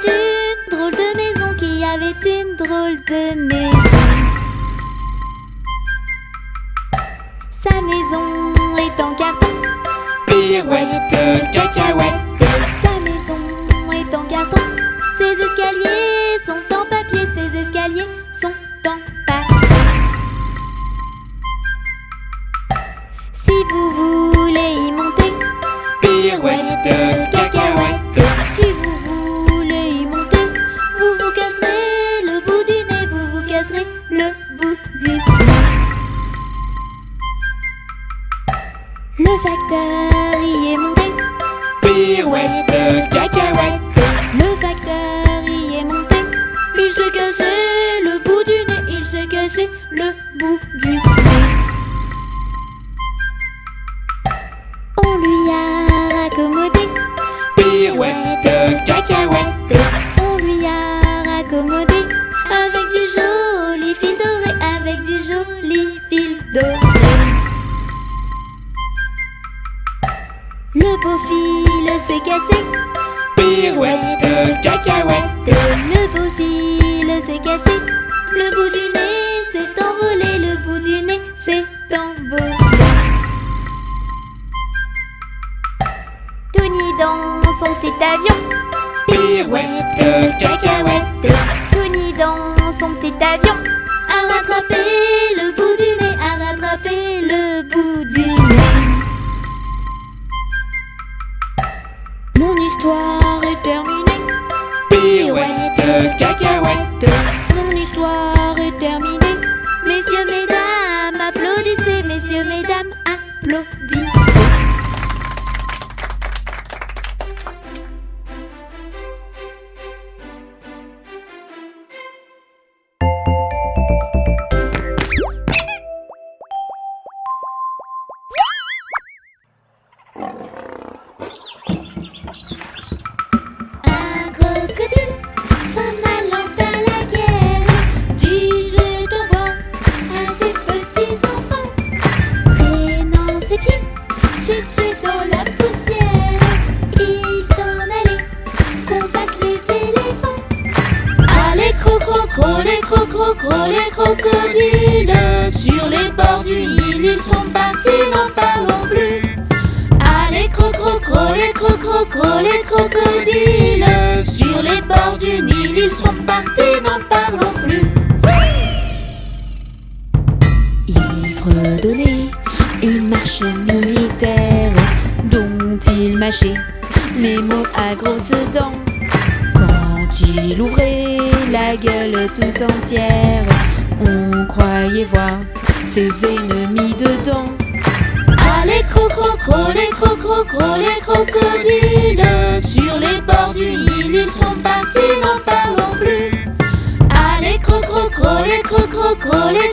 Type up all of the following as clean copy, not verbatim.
une drôle de maison, qui avait une drôle de maison. Sa maison est en carton, pirouette, cacahuète. Sa maison est en carton, ses escaliers sont en papier, ses escaliers sont en papier. Si vous voulez y monter, pirouette, cacahuète. Si vous voulez y monter, vous vous casserez le bout du nez, vous vous casserez le bout du nez. Le facteur y est monté, pirouette, cacahuète. Le facteur y est monté, il s'est cassé le bout du nez, il s'est cassé le bout du nez. On lui a raccommodé, pirouette, cacahuète. On lui a raccommodé avec du joli fil doré, avec du joli fil doré. Le beau fil s'est cassé, pirouette, cacahuète. Le beau fil s'est cassé, le bout du nez s'est envolé, le bout du nez s'est envolé. Tony dans son petit avion, pirouette, cacahuète. Tony dans son petit avion a rattrapé le bout du nez, a rattrapé le bout du nez. Mon histoire est terminée, pirouette, cacahuète. Mon histoire est terminée. Messieurs, mesdames, applaudissez. Messieurs, mesdames, applaudissez. Les crocodiles sur les bords du Nil, ils sont partis, n'en parlons plus. Allez, les crocodiles sur les bords du Nil, ils sont partis, n'en parlons plus. Il fredonnait une marche militaire dont il mâchait les mots à grosses dents. Quand il ouvrait la gueule tout entière, on croyait voir ses ennemis dedans. Allez, les crocodiles sur les bords du Nil, ils sont partis, n'en parlons plus. Allez, les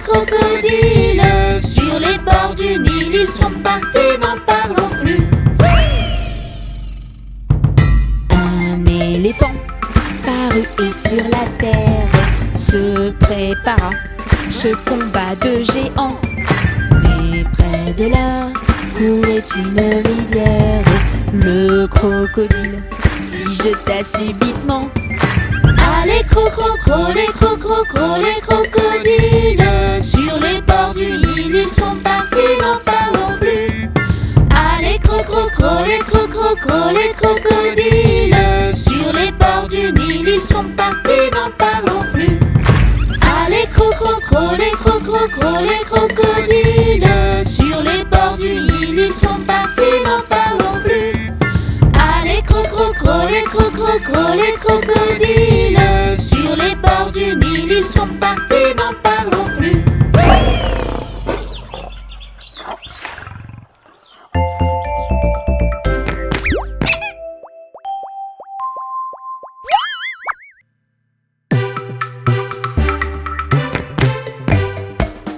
crocodiles sur les bords du Nil, ils sont partis, n'en parlons plus. Un éléphant parut et sur la terre se prépara ce combat de géants. Mais près de là courait une rivière. Le crocodile s'y jeta subitement. Allez, les crocodiles sur les bords du Nil, ils sont partis, n'en parlons plus. Allez, les crocodiles sur les bords du Nil, ils sont partis, n'en parlons plus. Allez, les crocodiles sur les bords du Nil, ils sont partis, n'en parlons plus. Allez, les crocodiles sur les bords du Nil, ils sont partis, n'en parlons plus.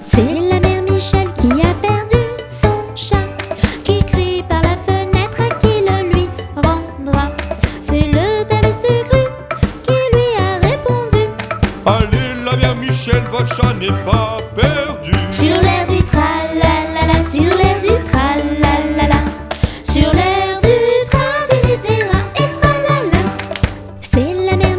C'est la mère Michel qui a perdu son chat, qui crie par la fenêtre à qui le lui rendra. C'est le père Lestugru qui lui a répondu: Allez, la mère Michel, votre chat n'est pas perdu. Sur l'air du tralalala, sur l'air du tralalala, sur l'air du tra-di-di-ra et tralala. C'est la mère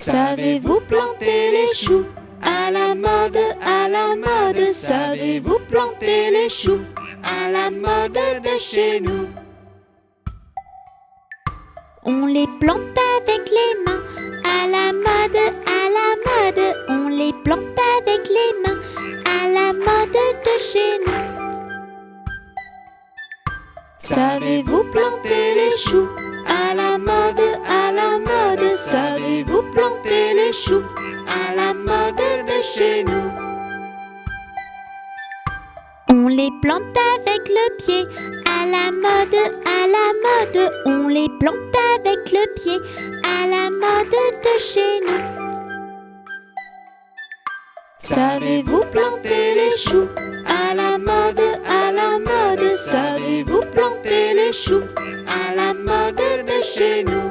Savez-vous planter les choux? À la mode, à la mode. Savez-vous planter les choux? À la mode de chez nous. On les plante avec les mains. À la mode, à la mode. On les plante avec les mains. À la mode de chez nous. Savez-vous planter les choux? À la mode, à la mode. Savez-vous planter les choux? À la mode de chez nous. On les plante avec le pied. À la mode, à la mode. On les plante avec le pied. À la mode de chez nous. Savez-vous planter les choux? À la mode, à la mode. Savez-vous planter les choux? À la mode de chez nous.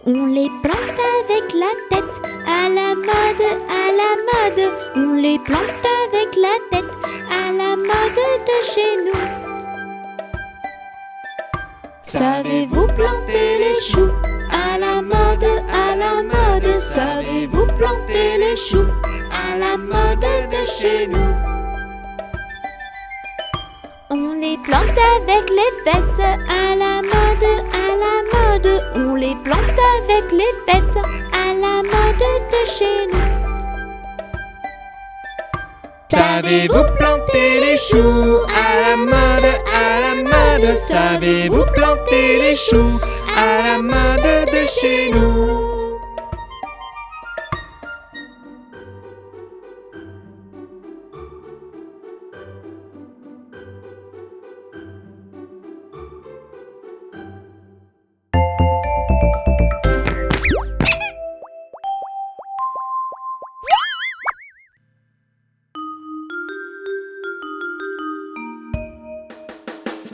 On les plante avec la tête. À la mode, à la mode. On les plante avec la tête. À la mode de chez nous. Savez-vous planter les choux? À la mode, à la mode. Savez-vous planter les choux? À la mode de chez nous. On les plante avec les fesses. À la mode, à la mode. On les plante avec les fesses. À la mode de chez nous. Savez-vous planter les choux? À la mode, à la mode. Savez-vous planter les choux? À la mode de chez nous.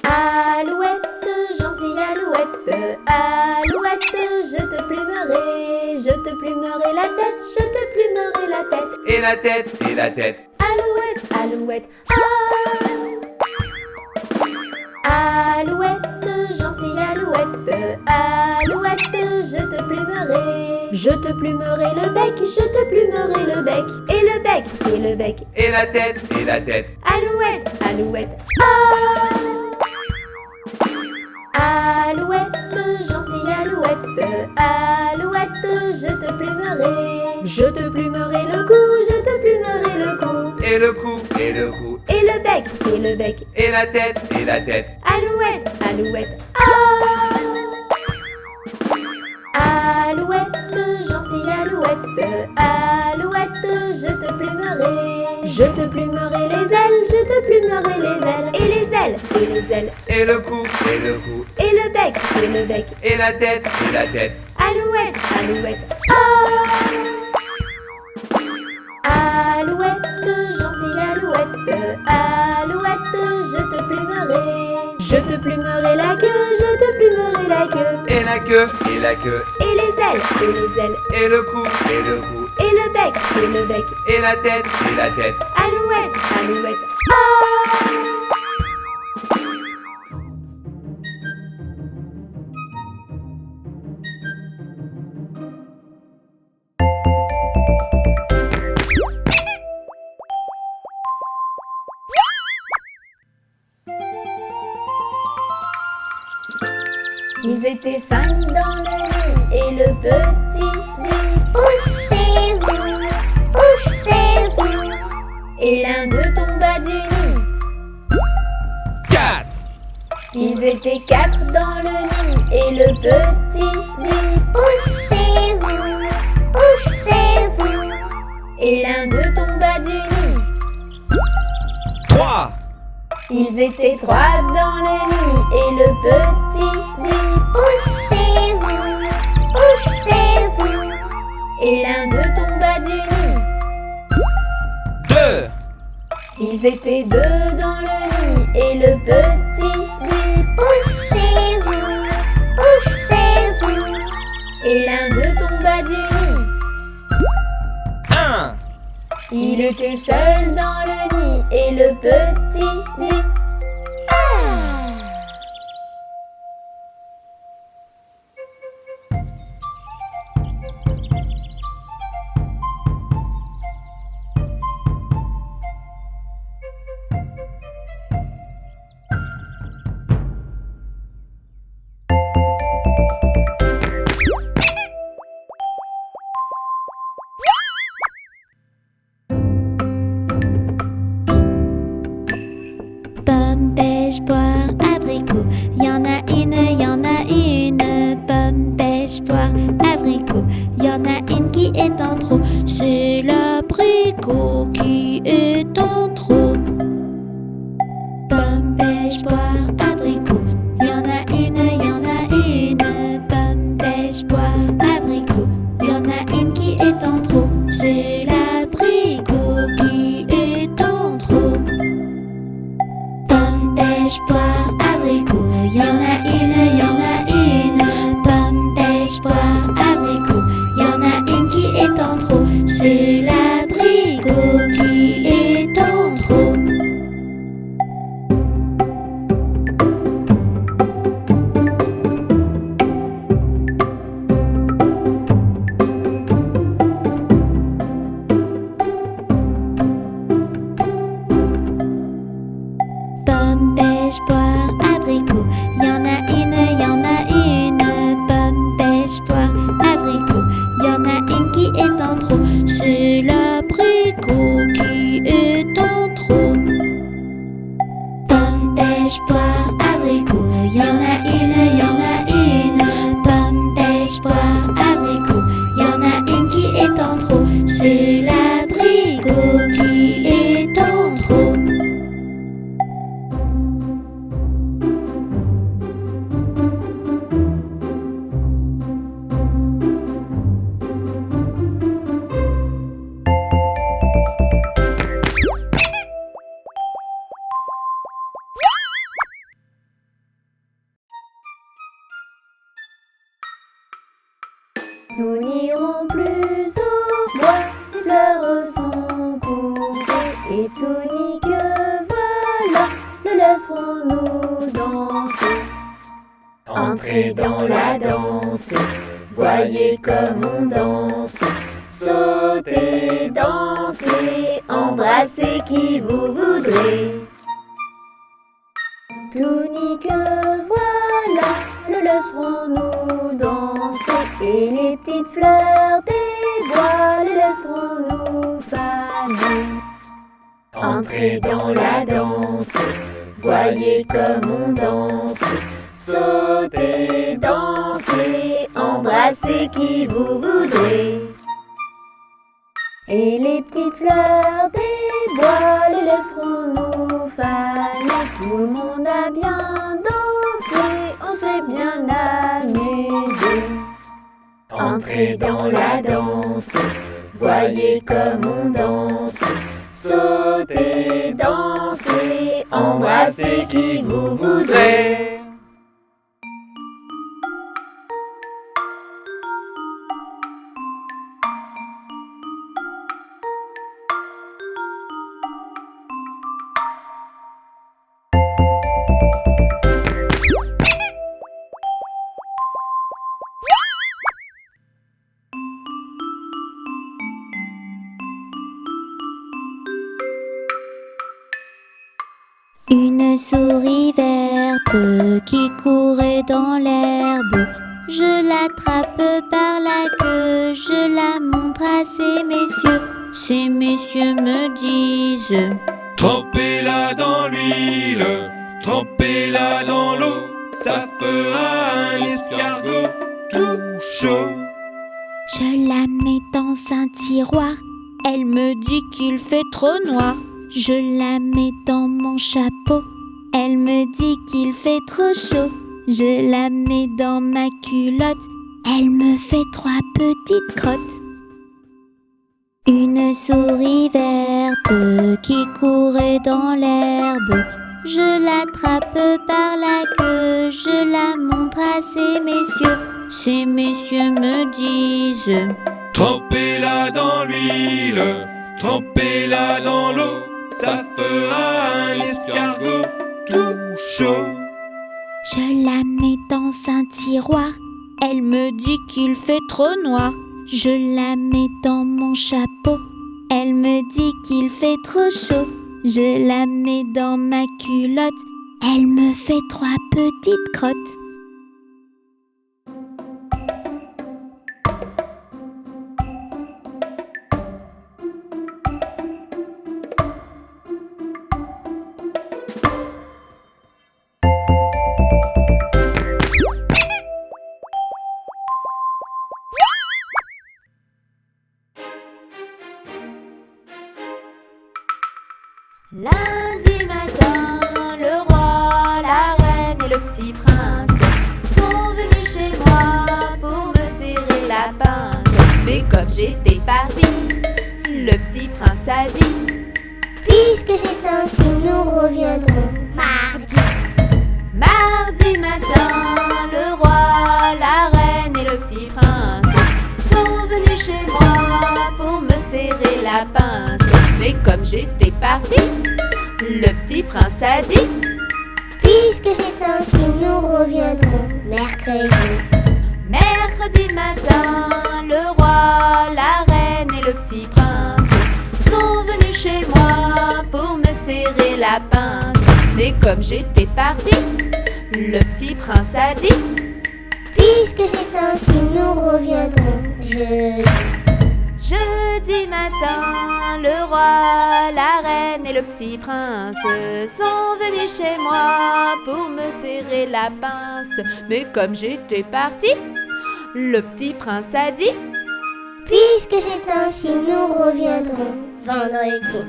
Alouette, gentille alouette, alouette, je te plumerai la tête, je te plumerai la tête. Et la tête, et la tête. Alouette, alouette, ah. Alouette, gentille alouette, alouette, je te plumerai le bec, je te plumerai le bec. Et le bec, et le bec. Et la tête, et la tête. Alouette, alouette, ah. Alouette, gentille alouette, alouette, je te plumerai le cou, je te plumerai le cou. Et le cou, et le cou. Et le bec, et le bec. Et la tête, et la tête. Alouette, alouette, ah. Alouette, gentille alouette, alouette, je te plumerai les ailes, je te plumerai les ailes. Et les ailes, et les ailes. Et le cou, et le cou. Et le bec, et le bec. Et la tête, et la tête. Alouette, alouette, ah. Alouette, gentille alouette, alouette, je te plumerai la queue, je te plumerai la queue. Et la queue, et la queue. Et les ailes, et les ailes. Et le cou, et le cou. Et le bec, et le bec. Et la tête, et la tête. Alouette, alouette, ah. Ils étaient 5 dans le nid et le petit dit poussez-vous, poussez-vous. Et l'un d'eux tomba du nid. 4. Ils étaient 4 dans le nid et le petit dit poussez-vous, poussez-vous. Et l'un d'eux tomba du nid. 3. Ils étaient 3 dans le nid et le petit dit poussez-vous, poussez-vous. Et l'un d'eux tomba du nid. 2. Ils étaient 2 dans le nid et le petit dit poussez-vous, poussez-vous. Et l'un d'eux tomba du nid. 1. Il était seul dans le nid et le petit dit ah. Pomme, pêche, poire, abricot. Y en a une, y en a une. Pomme, pêche, poire, abricot. Y en a une qui est en trop. C'est l'abricot qui est en trop. Pomme, pêche, poire, abricot. Y en a une, y en a une. Pomme, pêche, poire, abricot. Y en a une qui est en trop. C'est l'abricot qui est en trop. Nous n'irons plus au bois, les fleurs sont coupées et tout que voilà, le laisserons-nous danser. Entrez dans la danse, voyez comme on danse. Sautez, dansez, embrassez qui vous voudrez. Tout que voilà, le laisserons-nous danser. Et les petites fleurs des bois, les laisserons-nous faner. Entrez dans la danse, voyez comme on danse. Sautez, dansez, embrassez qui vous voudrez. Et les petites fleurs des bois, les laisserons-nous faner. Tout le monde a bien dansé, on s'est bien amusé. Entrez dans la danse, voyez comme on danse. Sautez, dansez, embrassez qui vous voudrez. Une souris verte qui courait dans l'herbe. Je l'attrape par la queue, je la montre à ces messieurs. Ces messieurs me disent: Trempez-la dans l'huile, trempez-la dans l'eau, ça fera un escargot tout chaud. Je la mets dans un tiroir, elle me dit qu'il fait trop noir. Je la mets dans mon chapeau, elle me dit qu'il fait trop chaud. Je la mets dans ma culotte, elle me fait 3 petites crottes. Une souris verte qui courait dans l'herbe. Je l'attrape par la queue, je la montre à ces messieurs. Ces messieurs me disent: Trempez-la dans l'huile, trempez-la dans l'eau, ça fera un escargot tout chaud. Je la mets dans un tiroir, elle me dit qu'il fait trop noir. Je la mets dans mon chapeau, elle me dit qu'il fait trop chaud. Je la mets dans ma culotte, elle me fait 3 petites crottes. Lundi matin, le roi, la reine et le petit prince sont venus chez moi pour me serrer la pince. Mais comme j'étais partie, le petit prince a dit: Puisque c'est ainsi, nous reviendrons mardi. Mardi matin, le roi, la reine et le petit prince sont venus chez moi pour me serrer la pince. Mais comme j'étais partie, le petit prince a dit: Puisque Puisque c'est ainsi, nous reviendrons mercredi. Mercredi matin, le roi, la reine et le petit prince sont venus chez moi pour me serrer la pince. Mais comme j'étais partie, le petit prince a dit: Puisque c'est ainsi, nous reviendrons jeudi. Jeudi matin, le roi, la reine et le petit prince sont venus chez moi pour me serrer la pince. Mais comme j'étais partie, le petit prince a dit: Puisque c'est ainsi, nous reviendrons vendredi.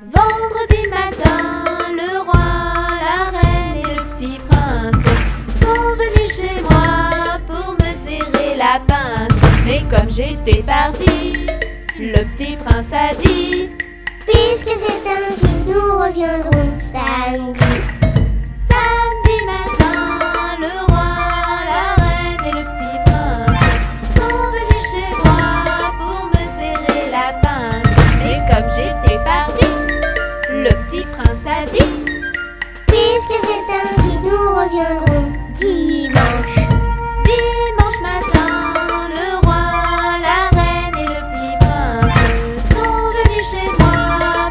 Vendredi matin, le roi, la reine et le petit prince sont venus chez moi pour me serrer la pince. Mais comme j'étais partie, le petit prince a dit: Puisque c'est ainsi, nous reviendrons samedi. Samedi matin, le roi, la reine et le petit prince sont venus chez moi pour me serrer la pince. Mais comme j'étais partie, le petit prince a dit: Puisque c'est ainsi, nous reviendrons dimanche. Dimanche matin, le roi, la reine et le petit prince sont venus chez moi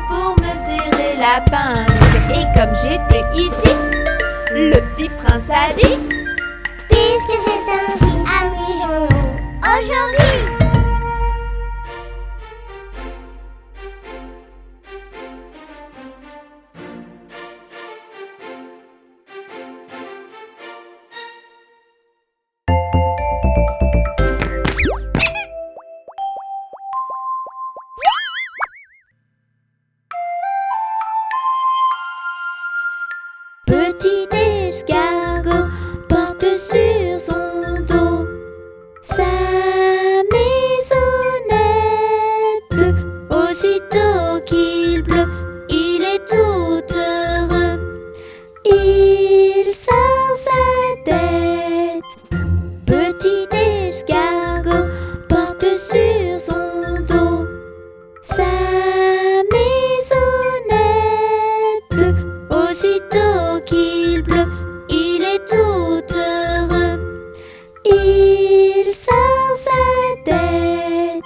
pour me serrer la pince. Et comme j'étais ici, le petit prince a dit: Puisque c'est ainsi, amusons-nous aujourd'hui. Petit escargot porte sur son dos sa maisonnette. Aussitôt qu'il pleut, il est tout heureux. Il sort sa tête. Petit escargot porte sur son dos sa maisonnette. Aussitôt qu'il pleut, il est tout heureux. Il sort sa tête.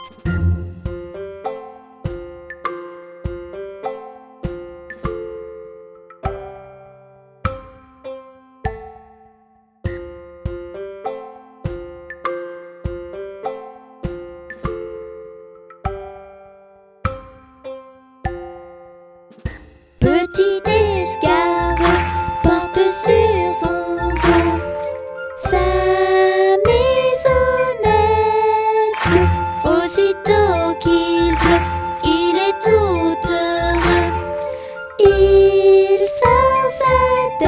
Petit escargot porte sur son dos sa maisonnette. Aussitôt qu'il pleut, il est tout heureux. Il sort sa tête.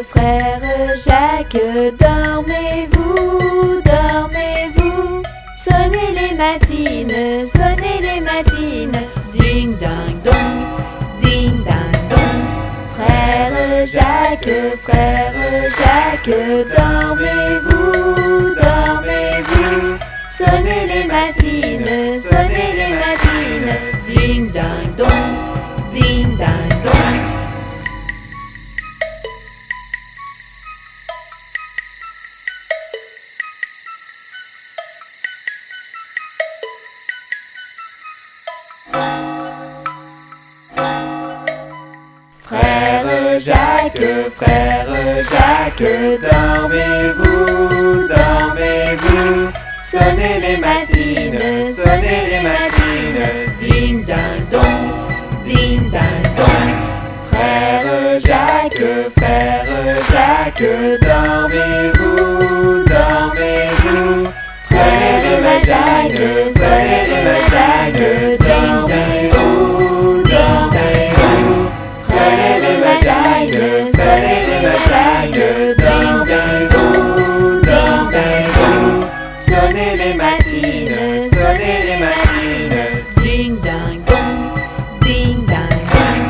Frère Jacques, dormez-vous, dormez-vous. Sonnez les matines, ding ding dong, ding ding dong. Frère Jacques, dormez-vous, dormez-vous. Sonnez les matines, ding ding dong, ding ding dong. Frère Jacques, dormez-vous, dormez-vous. Sonnez les matines, ding ding dong, ding ding dong. Frère Jacques, dormez-vous, dormez-vous. Sonnez les matines. Jeanne, soleil ma Jeanne, dormez-vous, dormez-vous. Soleil ma Jeanne, soleil ma Jeanne, dormez-vous, dormez-vous. Sonnez les matines, sonnez les matines. Ding ding dong, ding ding dong.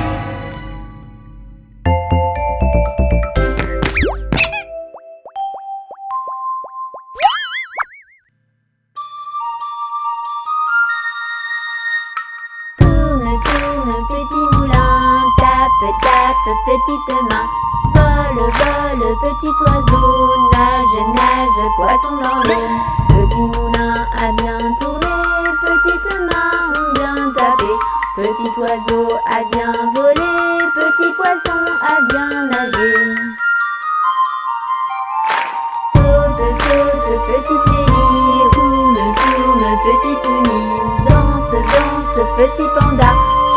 Tourne, tourne, petit moulin, tape, tape, petite main. Vole, vole, petit oiseau, nage, nage, poisson dans l'eau. Petit moulin a bien tourné, petite main ont bien tapé. Petit oiseau a bien volé, petit poisson a bien nagé. Saute, saute, petite Nelly, tourne, tourne, petite Tony. Danse, danse, petit panda,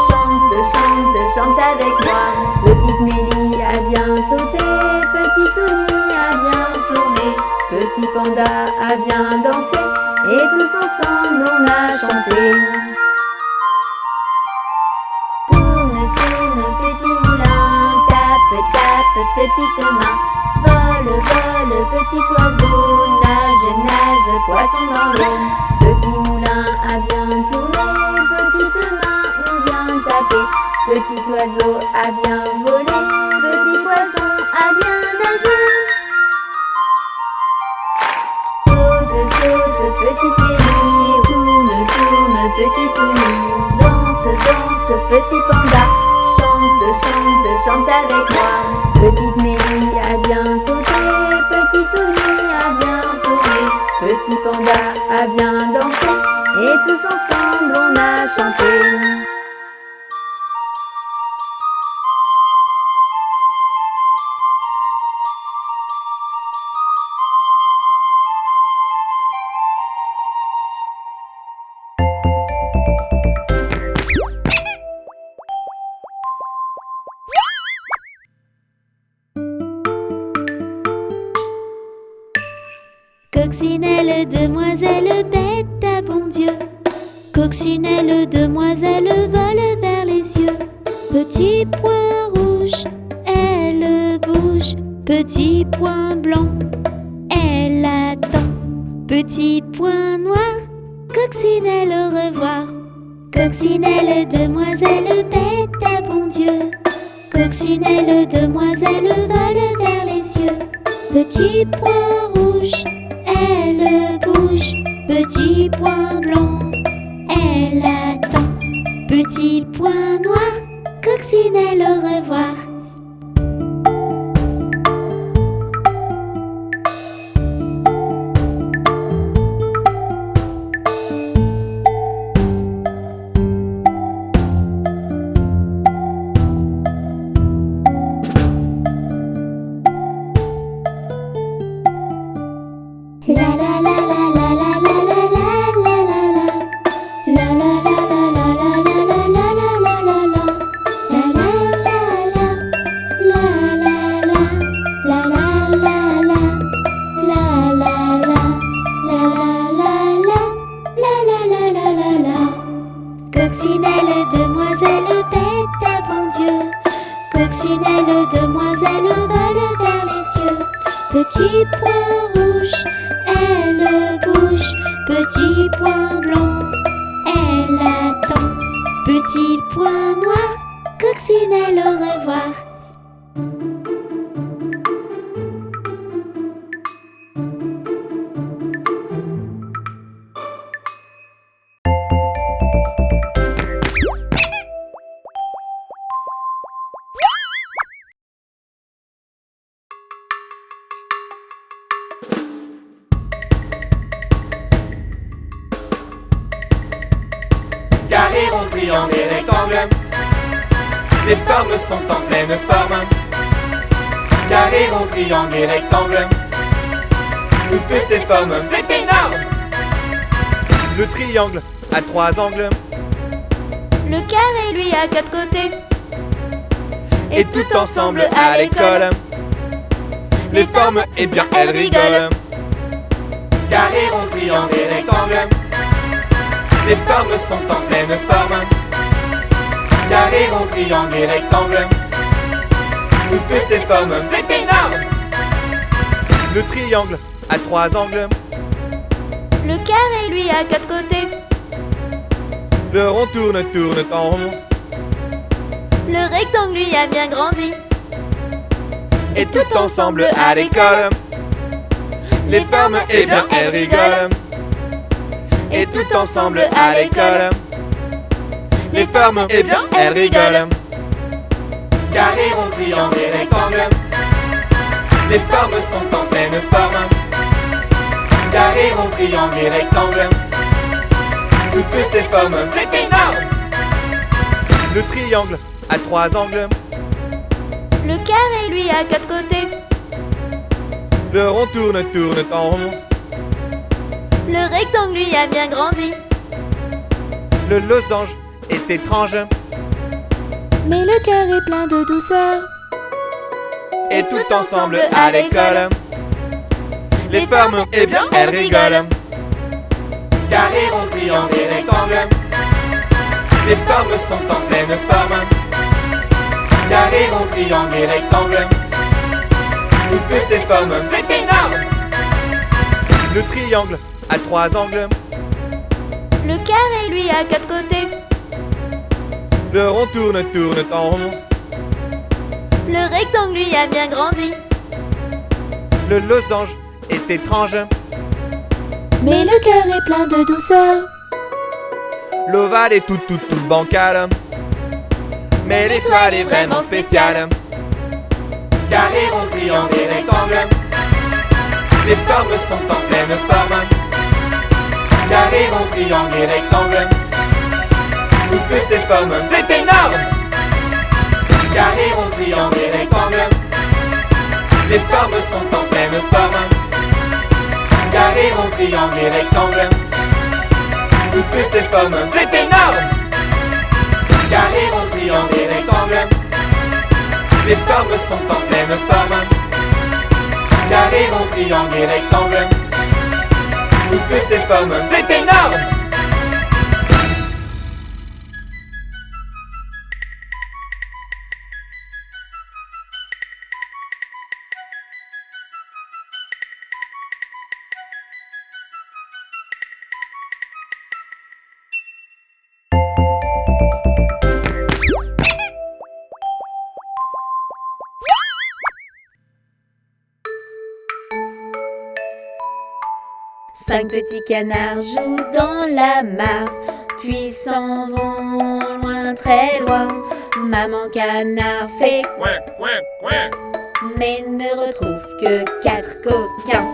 chante, chante, chante avec moi. Petite Nelly a bien sauté, petit Tony a bien tourné. Petit panda a bien dansé, et tous ensemble on a chanté. Tourne, tourne, petit moulin, tape, tape, petite main. Vole, vole, petit oiseau, nage, nage, poisson dans l'eau. Petit moulin a bien tourné, petites mains ont bien tapé. Petit oiseau a bien volé, petit poisson a bien nagé. Saute, saute, petite Nelly, tourne, tourne, petite Tony. Danse, danse, petit panda, chante, chante, chante avec moi. Petite Nelly a bien sauté, petit Tony a bien tourné. Petit panda a bien dansé, et tous ensemble on a chanté. Coccinelle, demoiselle, bête à bon Dieu. Coccinelle, demoiselle, vole vers les cieux. Petit point rouge, elle bouge. Petit point blanc, elle attend. Petit point noir, coccinelle, au revoir. Coccinelle, demoiselle, bête à bon Dieu. Coccinelle, demoiselle, vole vers les cieux. Petit point rouge, elle bouge. Petit point blanc, elle attend. Petit point noir, coccinelle, au revoir. Coccinelle, demoiselle, bête à bon Dieu. Coccinelle, demoiselle, vole vers les cieux. Petit point rouge, elle bouge. Petit point blanc, elle attend. Petit point noir, coccinelle, au revoir. Carré, rond, triangle et rectangle. Les formes sont en pleine forme. Carré, rond, triangle et rectangle. Toutes ces formes, c'est énorme. Le triangle a 3 angles. Le carré, lui, a 4 côtés. Et tout ensemble à l'école, les formes, eh bien, elles rigolent. Carré, rond, triangle et rectangle. Les formes sont en pleine forme. Carré, rond, triangle et rectangle. Toutes ces formes, c'est énorme. Le triangle a 3 angles. Le carré, lui, a 4 côtés. Le rond tourne en rond. Le rectangle, lui, a bien grandi. Et tout ensemble à l'école, les formes, eh bien, elles rigolent. Et tout ensemble à l'école, les formes, eh bien, elles rigolent. Carré, rond, triangle et rectangle. Les formes sont en pleine forme. Carré, rond, triangle et rectangle. Toutes ces formes, c'est énorme. Le triangle a 3 angles. Le carré, lui, a 4 côtés. Le rond tourne en rond. Le rectangle, lui, a bien grandi. Le losange est étrange. Mais le carré plein de douceur. Et tout ensemble à l'école, les formes, eh bien, elles rigolent. Carré, rond, triangle et rectangle. Les formes sont en pleine forme. Carré, rond, triangle et rectangle. Toutes ces formes, c'est énorme. Le triangle a 3 angles. Le carré, lui, a 4 côtés. Le rond tourne en rond. Le rectangle, lui, a bien grandi. Le losange est étrange. Mais le carré plein de douceur. L'ovale est tout bancal. Mais l'étoile est vraiment spéciale. Carré, rond, triangle et rectangle. Les formes sont en pleine forme. Carré, rond, triangle et rectangle. Toutes ces formes, c'est énorme. Carré, rond, triangle et rectangle. Les formes sont en pleine forme. Carré, rond, triangle et rectangle. Toutes ces formes, c'est énorme. Carré, rond, triangle et rectangle. Les formes sont en pleine forme. Carré, rond, triangle et rectangle. Toutes ces formes, c'est énorme. Cinq petits canards jouent dans la mare, puis s'en vont loin, très loin. Maman canard fait mais ne retrouve que 4 coquins.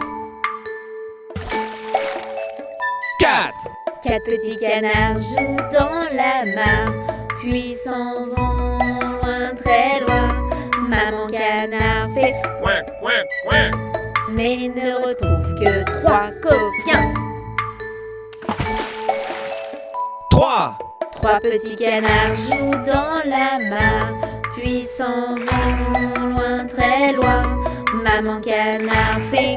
4 petits canards jouent dans la mare, puis s'en vont loin, très loin. Maman canard fait mais ne retrouve que 3 coquins. 3 petits canards jouent dans la mare, puis s'en vont loin, très loin. Maman canard fait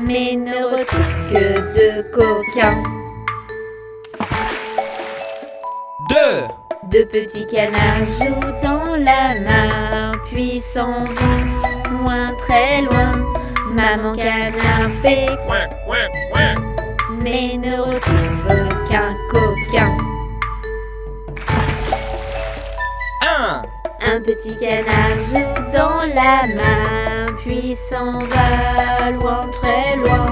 mais ne retrouve que 2 coquins. 2 petits canards jouent dans la mare, puis s'en vont loin, très loin. Maman canard fait mais ne retrouve qu'un coquin. 1 petit canard joue dans la mare, puis s'en va loin, très loin.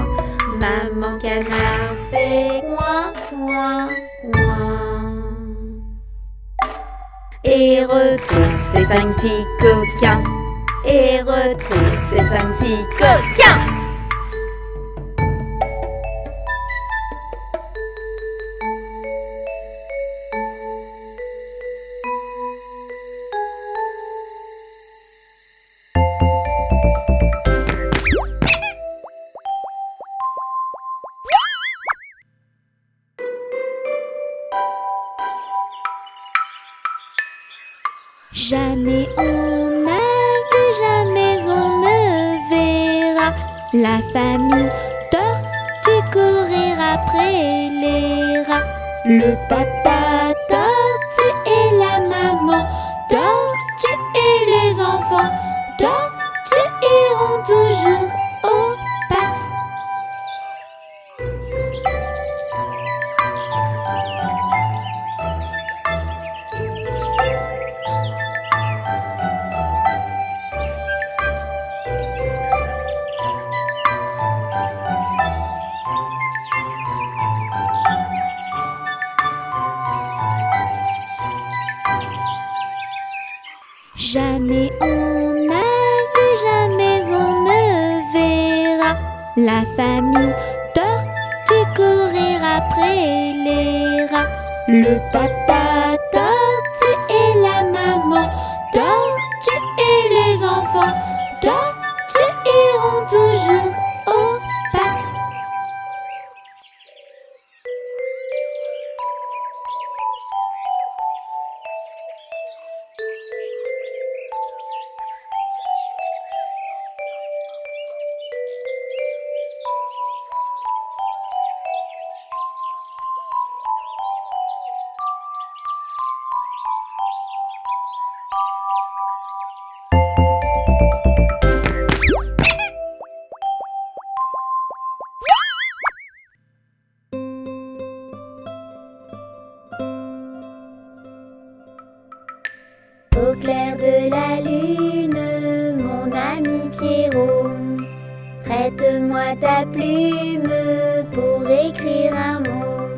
Maman canard fait coin, coin, coin, et retrouve ses 5 petits coquins. Et retrouve ses 5 petits coquins. Jamais on n'a vu, jamais on ne verra la famille tortue courir après les rats. Le papa tortue et la maman tortue et les enfants tortues iront toujours au pas. Jamais on n'a vu, jamais on ne verra la famille tortue courir après les rats. Le papa tortue et la maman tortue et les enfants tortues iront toujours au pas. Au clair de la lune, mon ami Pierrot, prête-moi ta plume pour écrire un mot.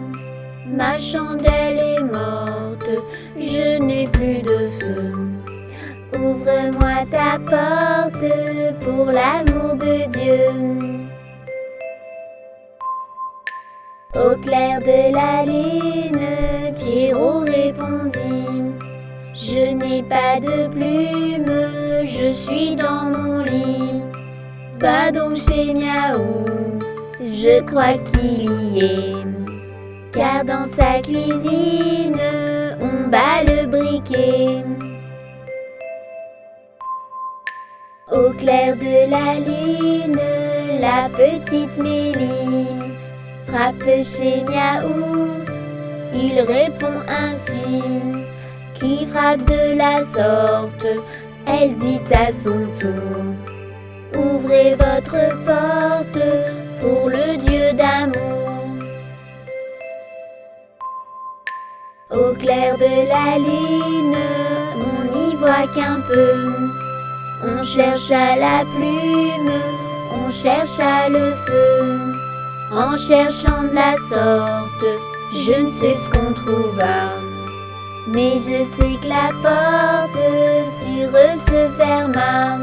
Ma chandelle est morte, je n'ai plus de feu. Ouvre-moi ta porte pour l'amour de Dieu. Au clair de la lune, Pierrot répondit: je n'ai pas de plume, je suis dans mon lit. Va donc chez Miaou, je crois qu'il y est. Car dans sa cuisine, on bat le briquet. Au clair de la lune, la petite Mélie frappe chez Miaou, il répond ainsi: qui frappe de la sorte, elle dit à son tour: ouvrez votre porte pour le Dieu d'amour. Au clair de la lune, on n'y voit qu'un peu. On cherche à la plume, on cherche à le feu. En cherchant de la sorte, je ne sais ce qu'on trouva. Mais je sais que la porte sur eux se ferma.